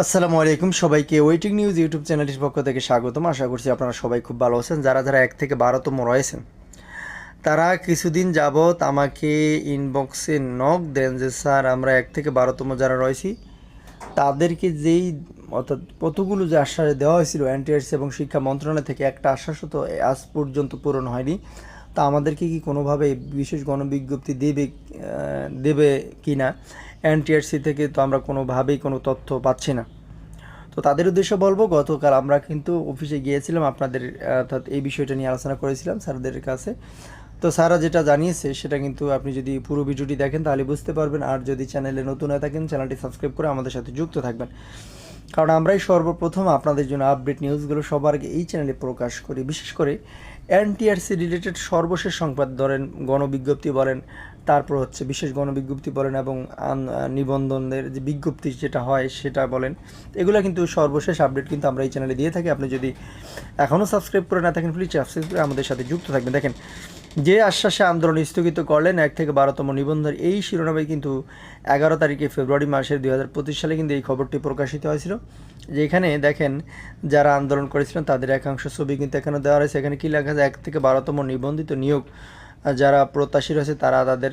আসসালামু আলাইকুম সবাইকে ওয়েটিং নিউজ ইউটিউব চ্যানেলটির পক্ষ থেকে স্বাগতম। আশা করছি আপনারা সবাই খুব ভালো আছেন। যারা যারা 1 থেকে 12তম রয়েছেন তারা কিছুদিন যাবৎ আমাকে ইনবক্সে নক দেন যে স্যার আমরা 1 থেকে 12তম যারা রয়েছি তাদেরকে যেই অর্থাৎ কতগুলো যে আশ্বাস দেওয়া হয়েছিল এনটিআরসি এবং শিক্ষা মন্ত্রণালয় থেকে একটা আশ্বাসও তো আজ পর্যন্ত পূরণ হয়নি। তা আমাদেরকে কি কোনোভাবে বিশেষ গণবিজ্ঞপ্তি দেবে কি না, এনটিআরসি থেকে তো আমরা কোনোভাবেই কোনো তথ্য পাচ্ছি না। তো তাদের উদ্দেশ্যে বলবো, গতকাল আমরা কিন্তু অফিসে গিয়েছিলাম, আপনাদের অর্থাৎ এই বিষয়টা নিয়ে আলোচনা করেছিলাম স্যারদের কাছে। তো স্যাররা যেটা জানিয়েছে সেটা কিন্তু আপনি যদি পুরো ভিডিওটি দেখেন তাহলে বুঝতে পারবেন। আর যদি চ্যানেলে নতুন হয়ে থাকেন চ্যানেলটি সাবস্ক্রাইব করে আমাদের সাথে যুক্ত থাকবেন, কারণ আমরাই সর্বপ্রথম আপনাদের জন্য আপডেট নিউজগুলো সবার আগে এই চ্যানেলে প্রকাশ করি। বিশেষ করে এনটিআরসি রিলেটেড সর্বশেষ সংবাদ ধরেন, গণবিজ্ঞপ্তি বলেন, তারপর হচ্ছে বিশেষ গণবিজ্ঞপ্তি বলেন, এবং নিবন্ধনের যে বিজ্ঞপ্তি যেটা হয় সেটা বলেন, এগুলো কিন্তু সর্বশেষ আপডেট কিন্তু আমরা এই চ্যানেলে দিয়ে থাকি। আপনি যদি এখনও সাবস্ক্রাইব করে না থাকেন প্লিজ সাবস্ক্রাইব করে আমাদের সাথে যুক্ত থাকবেন। দেখেন, যে আশ্বাসে আন্দোলন স্থগিত করলেন 1 থেকে 12তম নিবন্ধন, এই শিরোনামে কিন্তু 11 তারিখে ফেব্রুয়ারি মাসের 2025 সালে কিন্তু এই খবরটি প্রকাশিত হয়েছিল। যেখানে দেখেন যারা আন্দোলন করেছিলেন তাদের একাংশ ছবি কিন্তু এখানে দেওয়া রয়েছে। এখানে কী লেখা আছে, 1 থেকে 12তম নিবন্ধিত নিয়োগ যারা প্রত্যাশী রয়েছে তারা তাদের,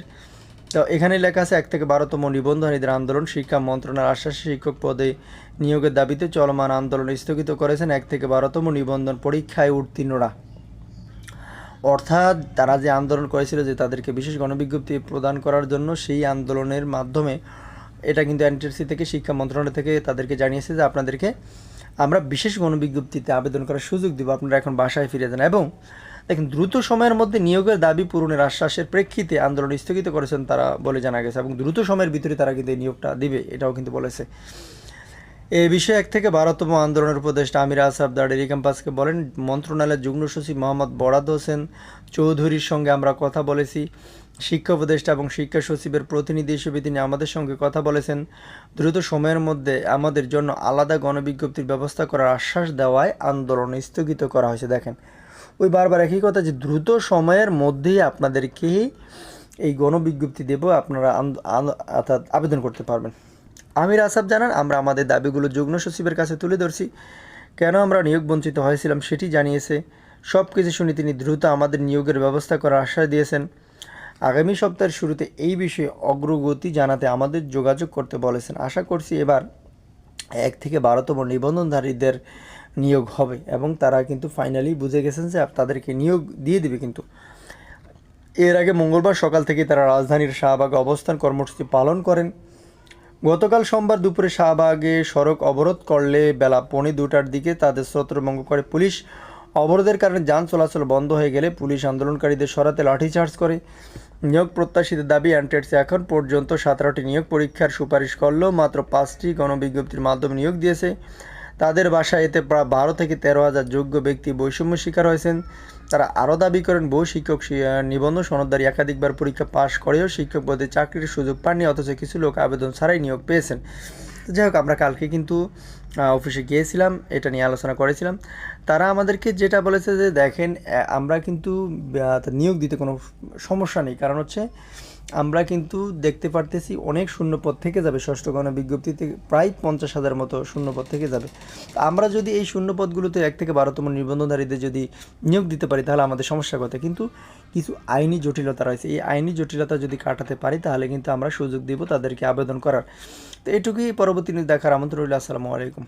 তো এখানে লেখা আছে 1 থেকে 12তম নিবন্ধনীদের আন্দোলন, শিক্ষা মন্ত্রণালয়ের আশ্বাসে শিক্ষক পদে নিয়োগের দাবিতে চলমান আন্দোলন স্থগিত করেছেন 1 থেকে 12তম নিবন্ধন পরীক্ষায় উত্তীর্ণরা। অর্থাৎ তারা যে আন্দোলন করেছিল যে তাদেরকে বিশেষ গণবিজ্ঞপ্তি প্রদান করার জন্য, সেই আন্দোলনের মাধ্যমে এটা কিন্তু এনটিআরসি থেকে শিক্ষা মন্ত্রণালয় থেকে তাদেরকে জানিয়েছে যে আপনাদেরকে আমরা বিশেষ গণবিজ্ঞপ্তিতে আবেদন করার সুযোগ দেব, আপনারা এখন বাসায় ফিরে যান। এবং দেখেন, দ্রুত সময়ের মধ্যে নিয়োগের দাবি পূরণের আশ্বাসের প্রেক্ষিতে আন্দোলন স্থগিত করেছেন তারা বলে জানা গেছে, এবং দ্রুত সময়ের ভিতরে তারা কিন্তু এই নিয়োগটা দিবে এটাও কিন্তু বলেছে। এ বিষয়ে 1 থেকে 12তম আন্দোলনের উপদেষ্টা আমির আসাফ দাড়ি ক্যাম্পাসকে বলেন, মন্ত্রণালয়ের যুগ্ম সচিব মোহাম্মদ বরাদ হোসেন চৌধুরীর সঙ্গে আমরা কথা বলেছি। শিক্ষা উপদেষ্টা এবং শিক্ষা সচিবের প্রতিনিধি হিসেবে তিনি আমাদের সঙ্গে কথা বলেছেন। দ্রুত সময়ের মধ্যে আমাদের জন্য আলাদা গণবিজ্ঞপ্তির ব্যবস্থা করার আশ্বাস দেওয়ায় আন্দোলন স্থগিত করা হয়েছে। দেখেন, ওই বারবার একই কথা যে দ্রুত সময়ের মধ্যেই আপনাদেরকে এই গণবিজ্ঞপ্তি দেব, আপনারা অর্থাৎ আবেদন করতে পারবেন। আমির আসাফ জানান, আমরা আমাদের দাবিগুলো যুগ্ম সচিবের কাছে তুলে ধরছি, কেন আমরা নিয়োগ বঞ্চিত হয়েছিলাম সেটি জানিয়েছে। সব কিছু শুনে তিনি দ্রুত আমাদের নিয়োগের ব্যবস্থা করার আশ্বাস দিয়েছেন। আগামী সপ্তাহের শুরুতে এই বিষয়ে অগ্রগতি জানাতে আমাদের যোগাযোগ করতে বলেছেন। আশা করছি এবার 1 থেকে 12তম নিবন্ধনধারীদের নিয়োগ হবে, এবং তারা কিন্তু ফাইনালি বুঝে গেছেন যে তাদেরকে নিয়োগ দিয়ে দিবে। কিন্তু এর আগে মঙ্গলবার সকাল থেকে তারা রাজধানীর শাহবাগে অবস্থান কর্মসূচি পালন করেন। গতকাল সোমবার দুপুরে শাহবাগে সড়ক অবরোধ করলে বেলা 1:45টার দিকে তাদের ছত্রভঙ্গ করে পুলিশ। অবরোধের কারণে যান চলাচল বন্ধ হয়ে গেলে পুলিশ আন্দোলনকারীদের সরাতে লাঠিচার্জ করে। নিয়োগ প্রত্যাশীদের দাবি, এনটিআরসি এখন পর্যন্ত 17টি নিয়োগ পরীক্ষার সুপারিশ করলেও মাত্র 5টি গণবিজ্ঞপ্তির মাধ্যমে নিয়োগ দিয়েছে। তাদের বাসায় এতে প্রায় 12 থেকে 13 হাজার যোগ্য ব্যক্তি বৈষম্য শিকার হয়েছেন। তারা আরও দাবি করেন, বহু শিক্ষক নিবন্ধন সনদধারী একাধিকবার পরীক্ষা পাশ করেও শিক্ষক পদে চাকরির সুযোগ পাননি, অথচ কিছু লোক আবেদন ছাড়াই নিয়োগ পেয়েছেন। তো যাই হোক, আমরা কালকে কিন্তু অফিসে গিয়েছিলাম, এটা নিয়ে আলোচনা করেছিলাম। তারা আমাদেরকে যেটা বলেছে যে দেখেন, আমরা কিন্তু নিয়োগ দিতে কোনো সমস্যা নেই, কারণ হচ্ছে আমরা কিন্তু দেখতে পারতেছি অনেক শূন্যপদ থেকে যাবে। ষষ্ঠ গণবিজ্ঞপ্তিতে প্রায় 50,000 মতো শূন্যপদ থেকে যাবে। আমরা যদি এই শূন্যপদগুলোতে 1 থেকে 12তম নিবন্ধনধারীদের যদি নিয়োগ দিতে পারি তাহলে আমাদের সমস্যা কথা। কিন্তু কিছু আইনি জটিলতা রয়েছে, এই আইনি জটিলতা যদি কাটাতে পারি তাহলে কিন্তু আমরা সুযোগ দিব তাদেরকে আবেদন করার। তো এটুকুই, পরবর্তী নিউজ দেখার আমন্ত্রণ রইল। আসসালামু আলাইকুম।